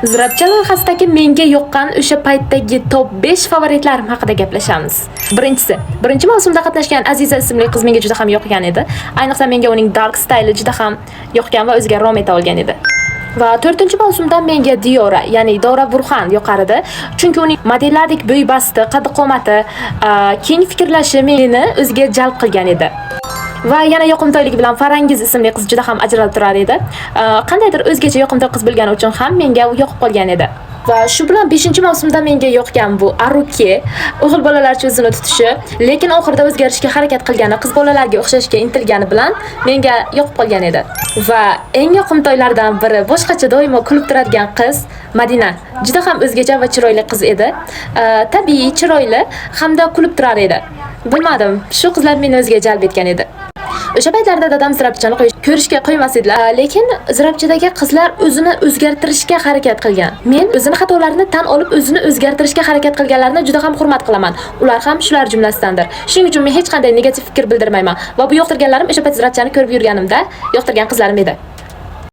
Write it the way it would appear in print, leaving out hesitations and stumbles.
Zirapcha loyihasidagi menga yoqqan o'sha paytdagi top 5 favoritlarim haqida gaplashamiz. Birinchi mavsumda qatnashgan Aziza ismli qiz menga juda ham yoqgan edi. Ayniqsa menga uning dark stayli juda ham yoqgan va o'ziga rom eta olgan edi. Va 4-mavsumda menga Diyora, ya'ni Dora Burxan yoqar edi. Chunki uning modellardek bo'y-basti, qad-qomati, keng fikrlashi meni o'ziga jalb qilgan edi. Va yana yoqimtoyligi bilan Farangiz ismli qiz juda ham ajralib turar edi. Qandaydir o'zgacha yoqimtoy qiz bo'lgani uchun ham menga u yoqib qolgan edi. Va shu bilan 5-mavsumda menga yoqgan bu Aruke, o'g'il bolalarcha o'zini tutishi, lekin oxirida o'zgarishga harakat qilgani, qiz bolalarga o'xshashga intilgani bilan menga yoqib qolgan edi. Va eng yoqimtoylardan biri boshqacha doimo kulib turadigan qiz Madina. Juda ham o'zgacha va chiroyli qiz edi. Tabiiy, chiroyli hamda kulib turar edi. Bilmadim, shu qizlar meni o'ziga jalb etgan edi. O'sha paytlarda dadam zirapchani ko'rishga qo'ymas edilar, lekin zirapchadagi qizlar o'zini o'zgartirishga harakat qilgan. Men o'zini xatolarini tan olib, o'zini o'zgartirishga harakat qilganlarni juda ham hurmat qilaman. Ular ham shular jumlasidandir. Shuning uchun men hech qanday negativ fikr bildirmayman va bu yoqtirganlarim o'sha payt zirapchani ko'rib yurganimda yoqtirgan qizlarim edi.